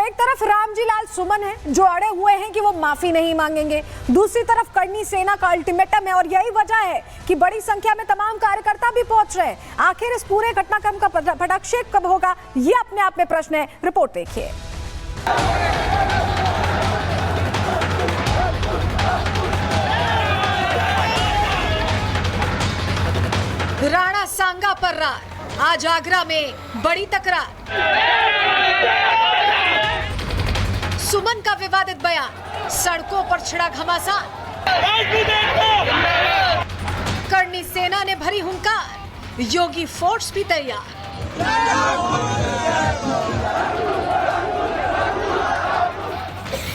एक तरफ रामजी लाल सुमन है जो अड़े हुए हैं कि वो माफी नहीं मांगेंगे, दूसरी तरफ करणी सेना का अल्टीमेटम है और यही वजह है कि बड़ी संख्या में तमाम कार्यकर्ता भी पहुंच रहे हैं। आखिर इस पूरे घटनाक्रम का पटाक्षेप कब होगा, ये अपने आप में प्रश्न है। रिपोर्ट देखिए। राणा सांगा पर रार, आज आगरा में बड़ी तकरार। सुमन का विवादित बयान, सड़कों पर छिड़ा घमासान। करणी सेना ने भरी हुंकार, योगी फोर्स भी तैयार।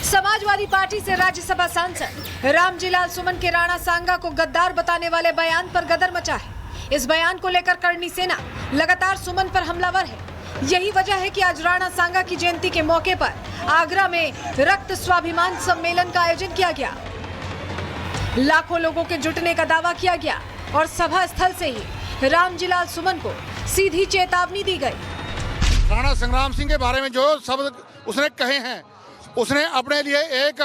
समाजवादी पार्टी से राज्यसभा सांसद रामजी लाल सुमन के राणा सांगा को गद्दार बताने वाले बयान पर गदर मचा है। इस बयान को लेकर करणी सेना लगातार सुमन पर हमलावर है। यही वजह है कि आज राणा सांगा की जयंती के मौके पर आगरा में रक्त स्वाभिमान सम्मेलन का आयोजन किया गया। लाखों लोगों के जुटने का दावा किया गया और सभा स्थल से ही रामजी लाल सुमन को सीधी चेतावनी दी गई। राणा संग्राम सिंह के बारे में जो शब्द उसने कहे हैं, उसने अपने लिए एक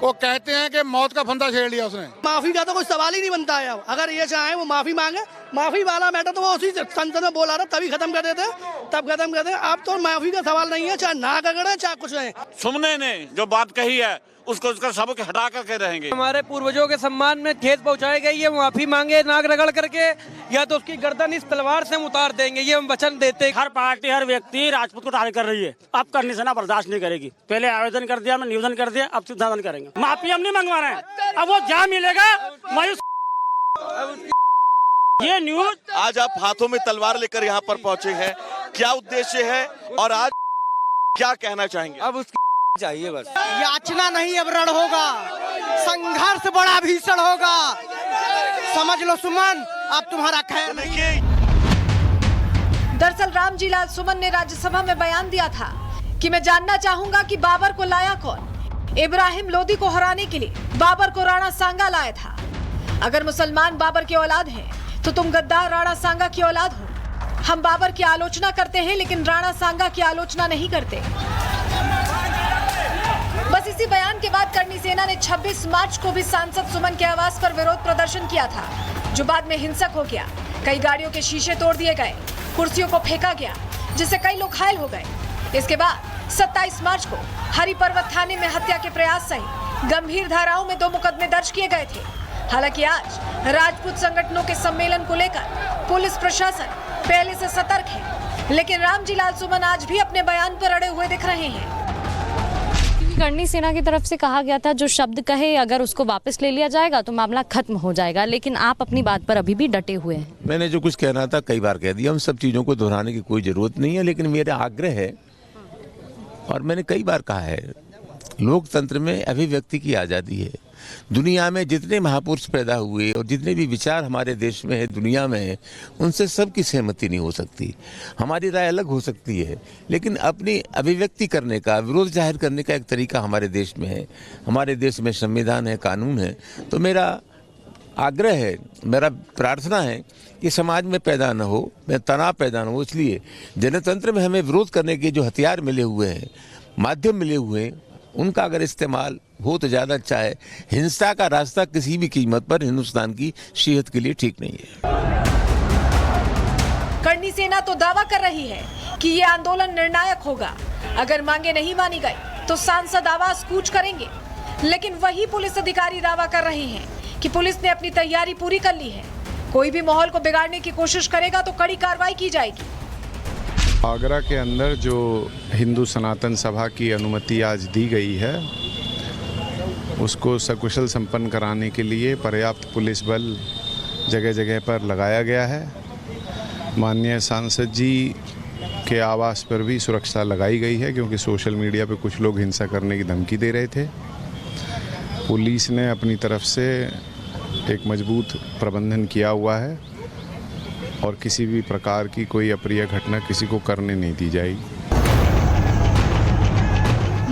को कहते हैं कि मौत का फंदा छेड़ लिया उसने। माफी का तो कोई सवाल ही नहीं बनता है। अगर ये चाहे वो माफी मांगे, माफी वाला मैटर तो वो उसी संसद में बोला था तभी खत्म कर देते, तब खत्म कर देते। अब तो माफी का सवाल नहीं है, चाहे नाक अगड़े चाहे कुछ नहीं। सुमने ने जो बात कही है उसको उसका सबक हटा करके रहेंगे। हमारे पूर्वजों के सम्मान में ठेस पहुंचाई गई है, माफी मांगे नाक रगड़ करके, या तो उसकी गर्दन इस तलवार से हम उतार देंगे, ये हम वचन देते हैं। हर पार्टी हर व्यक्ति राजपूत को टारगेट कर रही है। अब करणी सेना बर्दाश्त नहीं करेगी। पहले आवेदन कर दिया, निवेदन कर दिया, अब सिद्धांत करेंगे। माफी हम नहीं मंगवा रहे हैं, अब वो जहाँ मिलेगा वही। ये न्यूज आज आप हाथों में तलवार लेकर यहाँ पर पहुँचे हैं, क्या उद्देश्य है और आज क्या कहना चाहेंगे? अब उसकी चाहिए बस। याचना नहीं अब रण होगा, संघर्ष बड़ा भीषण होगा। समझ लो सुमन, अब तुम्हारा खैर नहीं। दरअसल रामजी लाल सुमन ने राज्यसभा में बयान दिया था कि मैं जानना चाहूंगा कि बाबर को लाया कौन। इब्राहिम लोदी को हराने के लिए बाबर को राणा सांगा लाया था। अगर मुसलमान बाबर की औलाद हैं, तो तुम गद्दार राणा सांगा की औलाद हो। हम बाबर की आलोचना करते हैं लेकिन राणा सांगा की आलोचना नहीं करते। बस इसी बयान के बाद करणी सेना ने 26 मार्च को भी सांसद सुमन के आवास पर विरोध प्रदर्शन किया था, जो बाद में हिंसक हो गया। कई गाड़ियों के शीशे तोड़ दिए गए, कुर्सियों को फेंका गया, जिससे कई लोग घायल हो गए। इसके बाद 27 मार्च को हरि पर्वत थाने में हत्या के प्रयास सहित गंभीर धाराओं में 2 मुकदमे दर्ज किए गए थे। हालांकि आज राजपूत संगठनों के सम्मेलन को लेकर पुलिस प्रशासन पहले से सतर्क है, लेकिन रामजी लाल सुमन आज भी अपने बयान पर अड़े हुए दिख रहे हैं। करणी सेना की तरफ से कहा गया था जो शब्द कहे अगर उसको वापस ले लिया जाएगा तो मामला खत्म हो जाएगा, लेकिन आप अपनी बात पर अभी भी डटे हुए हैं। मैंने जो कुछ कहना था कई बार कह दिया, उन सब चीज़ों को दोहराने की कोई ज़रूरत नहीं है। लेकिन मेरा आग्रह है और मैंने कई बार कहा है, लोकतंत्र में अभिव्यक्ति की आज़ादी है। दुनिया में जितने महापुरुष पैदा हुए और जितने भी विचार हमारे देश में है, दुनिया में है, उनसे सबकी सहमति नहीं हो सकती। हमारी राय अलग हो सकती है, लेकिन अपनी अभिव्यक्ति करने का, विरोध जाहिर करने का एक तरीका हमारे देश में है। हमारे देश में संविधान है, कानून है। तो मेरा आग्रह है, मेरा प्रार्थना है कि समाज में पैदा न हो, तनाव पैदा न हो। इसलिए जनतंत्र में हमें विरोध करने के जो हथियार मिले हुए हैं, माध्यम मिले हुए हैं, उनका अगर इस्तेमाल हो तो ज़्यादा अच्छा है। हिंसा का रास्ता किसी भी कीमत पर हिंदुस्तान की सेहत के लिए ठीक नहीं है। करणी सेना तो दावा कर रही है कि ये आंदोलन निर्णायक होगा। अगर मांगे नहीं मानी गई तो सांसद आवाज कूच करेंगे, लेकिन वही पुलिस अधिकारी दावा कर रहे हैं कि पुलिस ने अपनी तैयारी पूरी कर ली है। कोई भी माहौल को बिगाड़ने की कोशिश करेगा तो कड़ी कार्रवाई की जाएगी। आगरा के अंदर जो हिंदू सनातन सभा की अनुमति आज दी गई है, उसको सकुशल संपन्न कराने के लिए पर्याप्त पुलिस बल जगह जगह पर लगाया गया है। माननीय सांसद जी के आवास पर भी सुरक्षा लगाई गई है, क्योंकि सोशल मीडिया पे कुछ लोग हिंसा करने की धमकी दे रहे थे। पुलिस ने अपनी तरफ से एक मजबूत प्रबंधन किया हुआ है और किसी भी प्रकार की कोई अप्रिय घटना किसी को करने नहीं दी जाएगी।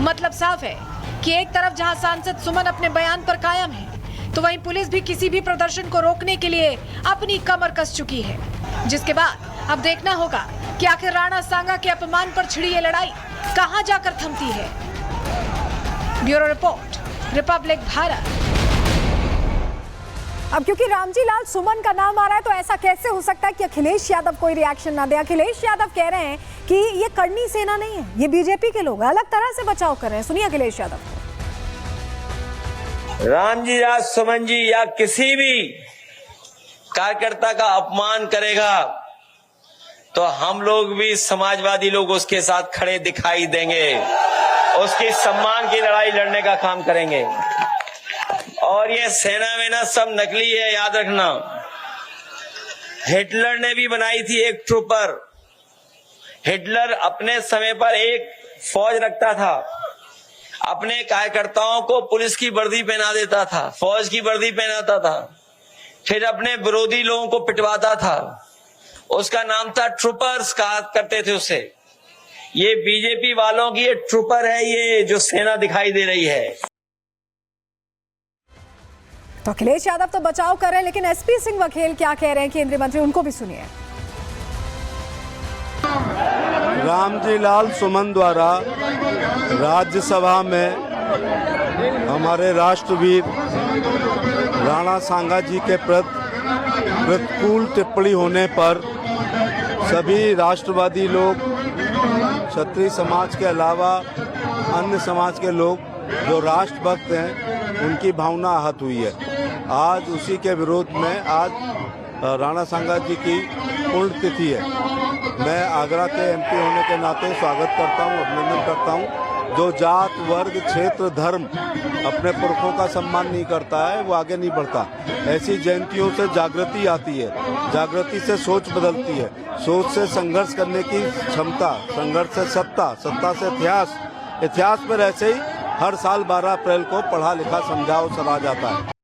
मतलब साफ है कि एक तरफ जहां सांसद सुमन अपने बयान पर कायम है, तो वहीं पुलिस भी किसी भी प्रदर्शन को रोकने के लिए अपनी कमर कस चुकी है। जिसके बाद अब देखना होगा कि आखिर राणा सांगा के अपमान पर छिड़ी ये लड़ाई कहां जाकर थमती है। Bureau report, Republic Bharat. अब क्योंकि रामजी लाल सुमन का नाम आ रहा है तो ऐसा कैसे हो सकता है कि अखिलेश यादव कोई रिएक्शन ना दे। अखिलेश यादव कह रहे हैं कि ये करनी सेना नहीं है, ये बीजेपी के लोग अलग तरह से बचाव कर रहे हैं। सुनिए अखिलेश यादव। रामजी लाल सुमन जी या किसी भी कार्यकर्ता का अपमान करेगा तो हम लोग भी समाजवादी लोग उसके साथ खड़े दिखाई देंगे, उसकी सम्मान की लड़ाई लड़ने का काम करेंगे। और ये सेना में ना सब नकली है, याद रखना। हिटलर ने भी बनाई थी एक ट्रूपर। हिटलर अपने समय पर एक फौज रखता था, अपने कार्यकर्ताओं को पुलिस की वर्दी पहना देता था, फौज की वर्दी पहनाता था, फिर अपने विरोधी लोगों को पिटवाता था। उसका नाम था ट्रूपर्स, कहा करते थे उसे। ये बीजेपी वालों की ये ट्रूपर है, ये जो सेना दिखाई दे रही है। तो अखिलेश यादव तो बचाव कर रहे हैं, लेकिन एसपी सिंह बघेल क्या कह रहे हैं केंद्रीय मंत्री, उनको भी सुनिए। रामजी लाल सुमन द्वारा राज्यसभा में हमारे राष्ट्रवीर राणा सांगा जी के प्रतिकूल टिप्पणी होने पर सभी राष्ट्रवादी लोग, क्षत्रिय समाज के अलावा अन्य समाज के लोग जो राष्ट्रभक्त हैं, उनकी भावना आहत हुई है। आज उसी के विरोध में आज राणा सांगा जी की पुण्यतिथि है। मैं आगरा के एमपी होने के नाते स्वागत करता हूं, अभिनंदन करता हूं। जो जात, वर्ग, क्षेत्र, धर्म अपने पुरखों का सम्मान नहीं करता है वो आगे नहीं बढ़ता। ऐसी जयंतियों से जागृति आती है, जागृति से सोच बदलती है, सोच से संघर्ष करने की क्षमता, संघर्ष से सत्ता, सत्ता से इतिहास, इतिहास पर ऐसे ही हर साल 12 अप्रैल को पढ़ा लिखा समझा और सराहा जाता है।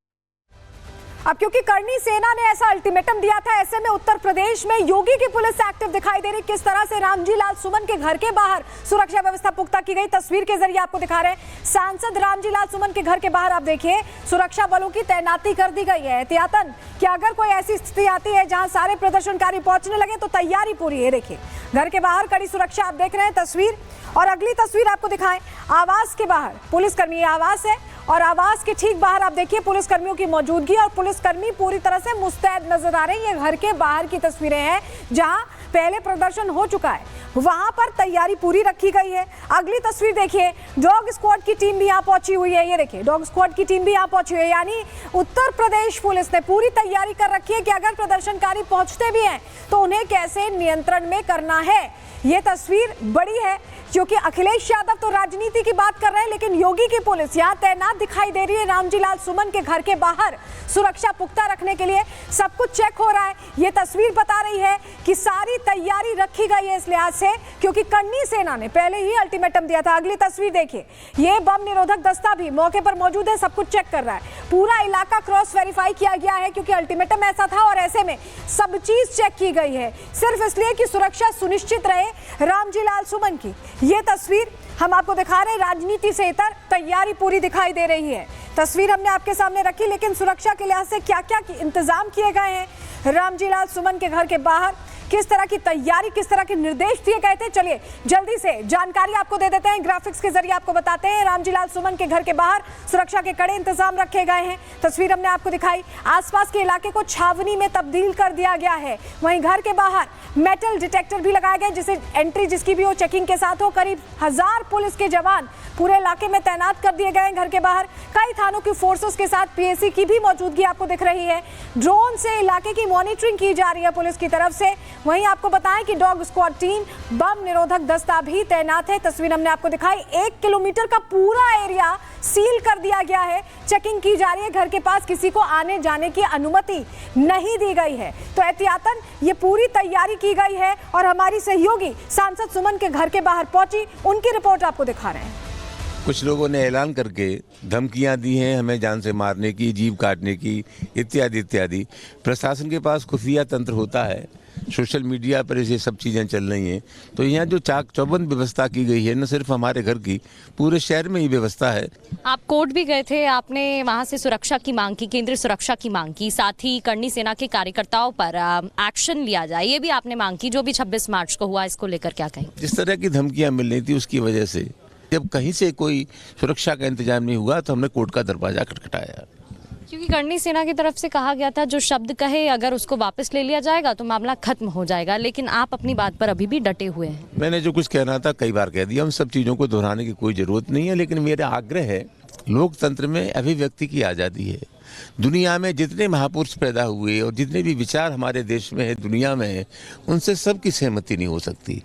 अब क्योंकि करनी सेना ने ऐसा अल्टीमेटम दिया था, ऐसे में उत्तर प्रदेश में योगी की पुलिस एक्टिव दिखाई दे रही। किस तरह से रामजी लाल सुमन के घर के बाहर सुरक्षा व्यवस्था पुख्ता की गई, तस्वीर के जरिए आपको दिखा रहे हैं। सांसद रामजी लाल सुमन के घर के बाहर आप देखिए सुरक्षा बलों की तैनाती कर दी गई है एहतियातन, कि अगर कोई ऐसी स्थिति आती है जहां सारे प्रदर्शनकारी पहुंचने लगे तो तैयारी पूरी है। देखिए घर के बाहर कड़ी सुरक्षा, आप देख रहे हैं तस्वीर। और अगली तस्वीर आपको दिखाएं, आवास के बाहर पुलिसकर्मी, आवास है और आवास के ठीक बाहर आप देखिए पुलिसकर्मियों की मौजूदगी और पुलिसकर्मी पूरी तरह से मुस्तैद नजर आ रहे हैं। ये घर के बाहर की तस्वीरें हैं जहां पहले प्रदर्शन हो चुका है, वहां पर तैयारी पूरी रखी गई है। अगली तस्वीर देखिए, डॉग स्क्वाड की टीम भी यहां पहुंची हुई है। ये देखिए डॉग स्क्वाड की टीम भी यहां पहुंची हुई है, यानी उत्तर प्रदेश पुलिस ने पूरी तैयारी कर रखी है कि अगर प्रदर्शनकारी पहुंचते भी हैं तो उन्हें कैसे नियंत्रण में करना है। ये तस्वीर बड़ी है क्योंकि अखिलेश यादव तो राजनीति की बात कर रहे हैं, लेकिन योगी की पुलिस यहां तैनात दिखाई दे रही है। रामजी लाल सुमन के घर के बाहर सुरक्षा पुख्ता रखने के लिए सब कुछ चेक हो रहा है। ये तस्वीर बता रही है कि सारी तैयारी रखी गई है इस लिहाज से, क्योंकि करनी सेना ने पहले ही अल्टीमेटम दिया था। अगली तस्वीर देखिए, ये बम निरोधक दस्ता भी मौके पर मौजूद है, सब कुछ चेक कर रहा है। पूरा इलाका क्रॉस वेरीफाई किया गया है क्योंकि अल्टीमेटम ऐसा था और ऐसे में सब चीज चेक की गई है, सिर्फ इसलिए कि सुरक्षा सुनिश्चित रहे रामजी लाल सुमन की। ये तस्वीर हम आपको दिखा रहे हैं, राजनीति से इतर तैयारी पूरी दिखाई दे रही है। तस्वीर हमने आपके सामने रखी, लेकिन सुरक्षा के लिहाज से क्या क्या इंतजाम किए गए हैं रामजी लाल सुमन के घर के बाहर, किस तरह की तैयारी, किस तरह के निर्देश दिए गए थे, चलिए जल्दी से जानकारी आपको दे देते हैं। ग्राफिक्स के जरिए आपको बताते हैं रामजी लाल सुमन के घर के बाहर सुरक्षा के कड़े इंतजाम रखे गए हैं। तस्वीर हमने आपको दिखाई, आसपास के इलाके को छावनी में तब्दील कर दिया गया है। वहीं घर के बाहर मेटल डिटेक्टर भी लगाए गए, जिसे एंट्री जिसकी भी हो चेकिंग के साथ हो। करीब 1000 पुलिस के जवान पूरे इलाके में तैनात कर दिए गए हैं। घर के बाहर कई थानों की फोर्सेस के साथ पीएसी की भी मौजूदगी आपको दिख रही है। ड्रोन से इलाके की मॉनिटरिंग की जा रही है पुलिस की तरफ से। वहीं आपको बताएं कि डॉग स्क्वाड टीम, बम निरोधक दस्ता भी तैनात है। तस्वीर हमने आपको दिखाई, 1 किलोमीटर का पूरा एरिया सील कर दिया गया है, चेकिंग की जा रही है। घर के पास किसी को आने जाने की अनुमति नहीं दी गई है, तो एहतियातन ये पूरी तैयारी की गई है। और हमारी सहयोगी सांसद सुमन के घर के बाहर पहुंची, उनकी रिपोर्ट आपको दिखा रहे हैं। कुछ लोगों ने ऐलान करके धमकियां दी हैं हमें जान से मारने की, जीभ काटने की, इत्यादि इत्यादि। प्रशासन के पास खुफिया तंत्र होता है, सोशल मीडिया पर ये सब चीज़ें चल रही हैं। तो यहाँ जो चाक चौबंद व्यवस्था की गई है, न सिर्फ हमारे घर की, पूरे शहर में ही व्यवस्था है। आप कोर्ट भी गए थे, आपने वहां से सुरक्षा की मांग की, केंद्रीय सुरक्षा की मांग की, साथ ही करनी सेना के कार्यकर्ताओं पर एक्शन लिया जाए, ये भी आपने मांग की। जो भी 26 मार्च को हुआ, इसको लेकर क्या कहें? जिस तरह की धमकियां मिल रही थी उसकी वजह से जब कहीं से कोई सुरक्षा का इंतजाम नहीं हुआ तो हमने कोर्ट का दरवाजा खटखटाया। क्योंकि करनी सेना की तरफ से कहा गया था जो शब्द कहे अगर उसको वापस ले लिया जाएगा तो मामला खत्म हो जाएगा, लेकिन आप अपनी बात पर अभी भी डटे हुए हैं। मैंने जो कुछ कहना था कई बार कह दिया, उन सब चीज़ों को दोहराने की कोई ज़रूरत नहीं है। लेकिन मेरा आग्रह है, लोकतंत्र में अभिव्यक्ति की आज़ादी है। दुनिया में जितने महापुरुष पैदा हुए और जितने भी विचार हमारे देश में है, दुनिया में है, उनसे सबकी सहमति नहीं हो सकती।